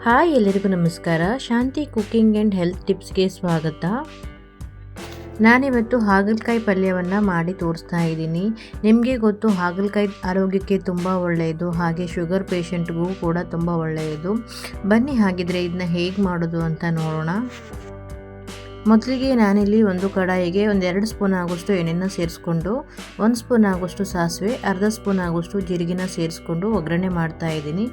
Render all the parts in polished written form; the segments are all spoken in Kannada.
ಹಾಯ್ ಎಲ್ಲರಿಗೂ ನಮಸ್ಕಾರ. ಶಾಂತಿ ಕುಕಿಂಗ್ ಆ್ಯಂಡ್ ಹೆಲ್ತ್ ಟಿಪ್ಸ್ಗೆ ಸ್ವಾಗತ. ನಾನಿವತ್ತು ಹಾಗಲಕಾಯಿ ಪಲ್ಯವನ್ನು ಮಾಡಿ ತೋರಿಸ್ತಾ ಇದ್ದೀನಿ. ನಿಮಗೆ ಗೊತ್ತು ಹಾಗಲಕಾಯಿ ಆರೋಗ್ಯಕ್ಕೆ ತುಂಬ ಒಳ್ಳೆಯದು, ಹಾಗೆ ಶುಗರ್ ಪೇಷಂಟ್ಗೂ ಕೂಡ ತುಂಬ ಒಳ್ಳೆಯದು. ಬನ್ನಿ ಹಾಗಿದ್ರೆ ಇದನ್ನ ಹೇಗೆ ಮಾಡೋದು ಅಂತ ನೋಡೋಣ. ಮೊದಲಿಗೆ ನಾನಿಲ್ಲಿ ಒಂದು ಕಡಾಯಿಗೆ 2 ಸ್ಪೂನ್ ಆಗೋಷ್ಟು ಎಣ್ಣೆನ ಸೇರಿಸ್ಕೊಂಡು 1 ಸ್ಪೂನ್ ಆಗೋಷ್ಟು ಸಾಸಿವೆ, ಅರ್ಧ ಸ್ಪೂನ್ ಆಗೋಷ್ಟು ಜೀರಿಗೆನ ಸೇರಿಸ್ಕೊಂಡು ಒಗ್ಗರಣೆ ಮಾಡ್ತಾ ಇದ್ದೀನಿ.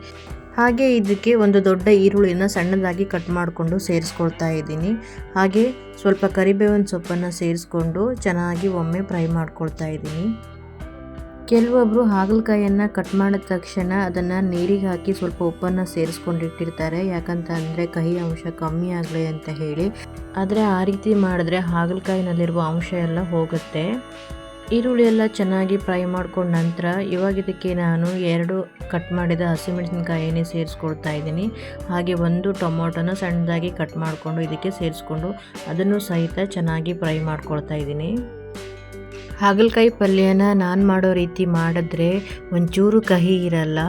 ಹಾಗೆ ಇದಕ್ಕೆ ಒಂದು ದೊಡ್ಡ ಈರುಳ್ಳಿನ ಸಣ್ಣದಾಗಿ ಕಟ್ ಮಾಡಿಕೊಂಡು ಸೇರಿಸ್ಕೊಳ್ತಾ ಇದ್ದೀನಿ. ಹಾಗೆ ಸ್ವಲ್ಪ ಕರಿಬೇವಿನ ಸೊಪ್ಪನ್ನು ಸೇರಿಸ್ಕೊಂಡು ಚೆನ್ನಾಗಿ ಒಮ್ಮೆ ಫ್ರೈ ಮಾಡ್ಕೊಳ್ತಾ ಇದ್ದೀನಿ. ಕೆಲವೊಬ್ಬರು ಹಾಗಲಕಾಯಿಯನ್ನು ಕಟ್ ಮಾಡಿದ ತಕ್ಷಣ ಅದನ್ನು ನೀರಿಗೆ ಹಾಕಿ ಸ್ವಲ್ಪ ಉಪ್ಪನ್ನು ಸೇರಿಸ್ಕೊಂಡಿಟ್ಟಿರ್ತಾರೆ, ಯಾಕಂತಂದರೆ ಕಹಿ ಅಂಶ ಕಮ್ಮಿ ಆಗಲಿ ಅಂತ ಹೇಳಿ. ಆದರೆ ಆ ರೀತಿ ಮಾಡಿದ್ರೆ ಹಾಗಲಕಾಯಿನಲ್ಲಿರುವ ಅಂಶ ಎಲ್ಲ ಹೋಗುತ್ತೆ. ಈರುಳ್ಳಿ ಎಲ್ಲ ಚೆನ್ನಾಗಿ ಫ್ರೈ ಮಾಡ್ಕೊಂಡ ನಂತರ ಇವಾಗ ಇದಕ್ಕೆ ನಾನು 2 ಕಟ್ ಮಾಡಿದ ಹಸಿಮೆಣಸಿನಕಾಯಿನೇ ಸೇರಿಸ್ಕೊಳ್ತಾ ಇದ್ದೀನಿ. ಹಾಗೆ 1 ಟೊಮೊಟೊನ ಸಣ್ಣದಾಗಿ ಕಟ್ ಮಾಡಿಕೊಂಡು ಇದಕ್ಕೆ ಸೇರಿಸ್ಕೊಂಡು ಅದನ್ನು ಸಹಿತ ಚೆನ್ನಾಗಿ ಫ್ರೈ ಮಾಡ್ಕೊಳ್ತಾ ಇದ್ದೀನಿ. ಹಾಗಲಕಾಯಿ ಪಲ್ಯನ ನಾನು ಮಾಡೋ ರೀತಿ ಮಾಡಿದ್ರೆ ಒಂಚೂರು ಕಹಿ ಇರಲ್ಲ,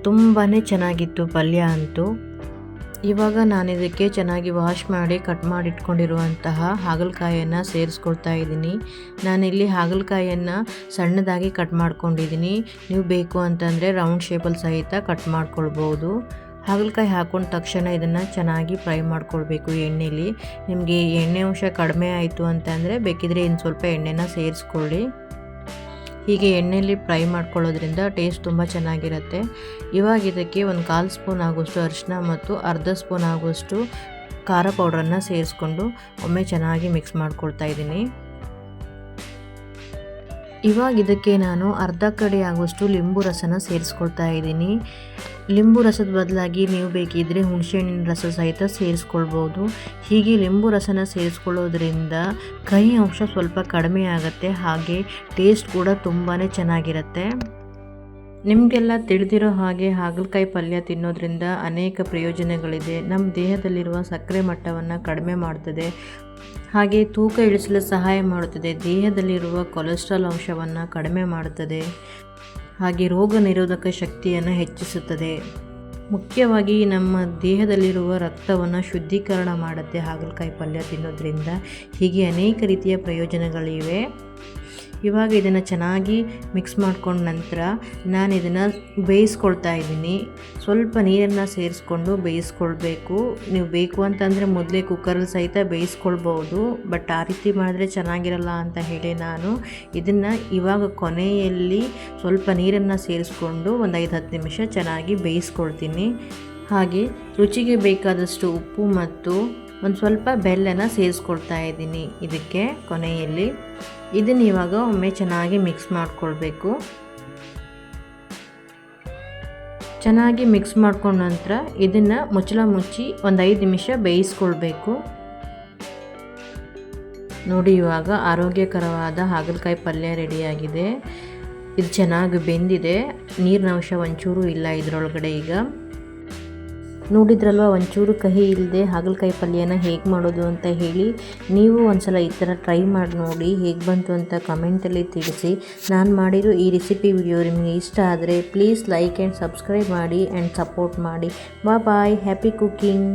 ತುಂಬಾ ಚೆನ್ನಾಗಿತ್ತು ಪಲ್ಯ ಅಂತೂ. ಇವಾಗ ನಾನು ಇದಕ್ಕೆ ಚೆನ್ನಾಗಿ ವಾಶ್ ಮಾಡಿ ಕಟ್ ಮಾಡಿ ಇಟ್ಕೊಂಡಿರುವಂತಹ ಹಾಗಲಕಾಯಿಯನ್ನು ಸೇರಿಸ್ಕೊಳ್ತಾ ಇದ್ದೀನಿ. ನಾನಿಲ್ಲಿ ಹಾಗಲಕಾಯಿಯನ್ನು ಸಣ್ಣದಾಗಿ ಕಟ್ ಮಾಡ್ಕೊಂಡಿದ್ದೀನಿ. ನೀವು ಬೇಕು ಅಂತಂದರೆ ರೌಂಡ್ ಶೇಪಲ್ಲಿ ಸಹಿತ ಕಟ್ ಮಾಡ್ಕೊಳ್ಬೋದು. ಹಾಗಲಕಾಯಿ ಹಾಕೊಂಡ ತಕ್ಷಣ ಇದನ್ನು ಚೆನ್ನಾಗಿ ಫ್ರೈ ಮಾಡ್ಕೊಳ್ಬೇಕು ಎಣ್ಣೆಲಿ. ನಿಮಗೆ ಎಣ್ಣೆ ಅಂಶ ಕಡಿಮೆ ಆಯಿತು ಅಂತಂದರೆ ಬೇಕಿದ್ರೆ ಇನ್ನು ಸ್ವಲ್ಪ ಎಣ್ಣೆನ ಸೇರಿಸ್ಕೊಳ್ಳಿ. ಹೀಗೆ ಎಣ್ಣೆಯಲ್ಲಿ ಫ್ರೈ ಮಾಡ್ಕೊಳ್ಳೋದ್ರಿಂದ ಟೇಸ್ಟ್ ತುಂಬ ಚೆನ್ನಾಗಿರುತ್ತೆ. ಇವಾಗ ಇದಕ್ಕೆ 1/4 ಸ್ಪೂನ್ ಆಗೋಷ್ಟು ಅರಿಶಿನ ಮತ್ತು ಅರ್ಧ ಸ್ಪೂನ್ ಆಗೋಷ್ಟು ಖಾರ ಪೌಡ್ರನ್ನು ಸೇರಿಸ್ಕೊಂಡು ಒಮ್ಮೆ ಚೆನ್ನಾಗಿ ಮಿಕ್ಸ್ ಮಾಡ್ಕೊಳ್ತಾ ಇದ್ದೀನಿ. ಇವಾಗ ಇದಕ್ಕೆ ನಾನು ಅರ್ಧ ಕಡೆ ಆಗೋಷ್ಟು ಲಿಂಬು ರಸನ ಸೇರಿಸ್ಕೊಳ್ತಾ ಇದ್ದೀನಿ. ಲಿಂಬು ರಸದ ಬದಲಾಗಿ ನೀವು ಬೇಕಿದ್ದರೆ ಹುಣಸೆಹಣ್ಣಿನ ರಸ ಸಹಿತ ಸೇರಿಸ್ಕೊಳ್ಬೋದು. ಹೀಗೆ ಲಿಂಬು ರಸನ ಸೇರಿಸ್ಕೊಳ್ಳೋದ್ರಿಂದ ಕಹಿ ಅಂಶ ಸ್ವಲ್ಪ ಕಡಿಮೆ ಆಗುತ್ತೆ, ಹಾಗೆ ಟೇಸ್ಟ್ ಕೂಡ ತುಂಬಾ ಚೆನ್ನಾಗಿರುತ್ತೆ. ನಿಮಗೆಲ್ಲ ತಿಳಿದಿರೋ ಹಾಗೆ ಹಾಗಲಕಾಯಿ ಪಲ್ಯ ತಿನ್ನೋದ್ರಿಂದ ಅನೇಕ ಪ್ರಯೋಜನಗಳಿದೆ. ನಮ್ಮ ದೇಹದಲ್ಲಿರುವ ಸಕ್ಕರೆ ಮಟ್ಟವನ್ನು ಕಡಿಮೆ ಮಾಡ್ತದೆ, ಹಾಗೆ ತೂಕ ಇಳಿಸಲು ಸಹಾಯ ಮಾಡುತ್ತದೆ. ದೇಹದಲ್ಲಿರುವ ಕೊಲೆಸ್ಟ್ರಾಲ್ ಅಂಶವನ್ನು ಕಡಿಮೆ ಮಾಡುತ್ತದೆ, ಹಾಗೆ ರೋಗ ನಿರೋಧಕ ಶಕ್ತಿಯನ್ನು ಹೆಚ್ಚಿಸುತ್ತದೆ. ಮುಖ್ಯವಾಗಿ ನಮ್ಮ ದೇಹದಲ್ಲಿರುವ ರಕ್ತವನ್ನು ಶುದ್ಧೀಕರಣ ಮಾಡುತ್ತೆ ಹಾಗಲಕಾಯಿ ಪಲ್ಯ ತಿನ್ನೋದ್ರಿಂದ. ಹೀಗೆ ಅನೇಕ ರೀತಿಯ ಪ್ರಯೋಜನಗಳಿವೆ. ಇವಾಗ ಇದನ್ನು ಚೆನ್ನಾಗಿ ಮಿಕ್ಸ್ ಮಾಡ್ಕೊಂಡ ನಂತರ ನಾನು ಇದನ್ನು ಬೇಯಿಸ್ಕೊಳ್ತಾ ಇದ್ದೀನಿ. ಸ್ವಲ್ಪ ನೀರನ್ನು ಸೇರಿಸ್ಕೊಂಡು ಬೇಯಿಸ್ಕೊಳ್ಬೇಕು. ನೀವು ಬೇಕು ಅಂತಂದರೆ ಮೊದಲೇ ಕುಕ್ಕರಲ್ಲಿ ಸಹಿತ ಬೇಯಿಸ್ಕೊಳ್ಬೋದು, ಬಟ್ ಆ ರೀತಿ ಮಾಡಿದ್ರೆ ಚೆನ್ನಾಗಿರಲ್ಲ ಅಂತ ಹೇಳಿ ನಾನು ಇದನ್ನು ಇವಾಗ ಕೊನೆಯಲ್ಲಿ ಸ್ವಲ್ಪ ನೀರನ್ನು ಸೇರಿಸ್ಕೊಂಡು 5-10 ನಿಮಿಷ ಚೆನ್ನಾಗಿ ಬೇಯಿಸ್ಕೊಳ್ತೀನಿ. ಹಾಗೆ ರುಚಿಗೆ ಬೇಕಾದಷ್ಟು ಉಪ್ಪು ಮತ್ತು ಒಂದು ಸ್ವಲ್ಪ ಬೆಲ್ಲನ ಸೇರಿಸ್ಕೊಳ್ತಾ ಇದ್ದೀನಿ ಇದಕ್ಕೆ ಕೊನೆಯಲ್ಲಿ. ಇದನ್ನು ಇವಾಗ ಒಮ್ಮೆ ಚೆನ್ನಾಗಿ ಮಿಕ್ಸ್ ಮಾಡ್ಕೊಳ್ಬೇಕು. ಚೆನ್ನಾಗಿ ಮಿಕ್ಸ್ ಮಾಡ್ಕೊಂಡ ನಂತರ ಇದನ್ನು ಮುಚ್ಚಳ ಮುಚ್ಚಿ 5 ನಿಮಿಷ ಬೇಯಿಸ್ಕೊಳ್ಬೇಕು. ನೋಡಿ, ಇವಾಗ ಆರೋಗ್ಯಕರವಾದ ಹಾಗಲಕಾಯಿ ಪಲ್ಯ ರೆಡಿಯಾಗಿದೆ. ಇದು ಚೆನ್ನಾಗಿ ಬೆಂದಿದೆ, ನೀರಿನ ಅಂಶ ಒಂಚೂರು ಇಲ್ಲ ಇದರೊಳಗಡೆ. ಈಗ ನೋಡಿದ್ರಲ್ವ, ಒಂಚೂರು ಕಹಿ ಇಲ್ಲದೆ ಹಾಗಲಕಾಯಿ ಪಲ್ಯನ ಹೇಗೆ ಮಾಡೋದು ಅಂತ ಹೇಳಿ. ನೀವು ಒಂದ್ಸಲ ಈ ಥರ ಟ್ರೈ ಮಾಡಿ ನೋಡಿ, ಹೇಗೆ ಬಂತು ಅಂತ ಕಮೆಂಟಲ್ಲಿ ತಿಳಿಸಿ. ನಾನು ಮಾಡಿರೋ ಈ ರೆಸಿಪಿ ವಿಡಿಯೋ ನಿಮಗೆ ಇಷ್ಟ ಆದರೆ ಪ್ಲೀಸ್ ಲೈಕ್ ಆ್ಯಂಡ್ ಸಬ್ಸ್ಕ್ರೈಬ್ ಮಾಡಿ ಆ್ಯಂಡ್ ಸಪೋರ್ಟ್ ಮಾಡಿ. ಬಾಯ್, ಹ್ಯಾಪಿ ಕುಕಿಂಗ್.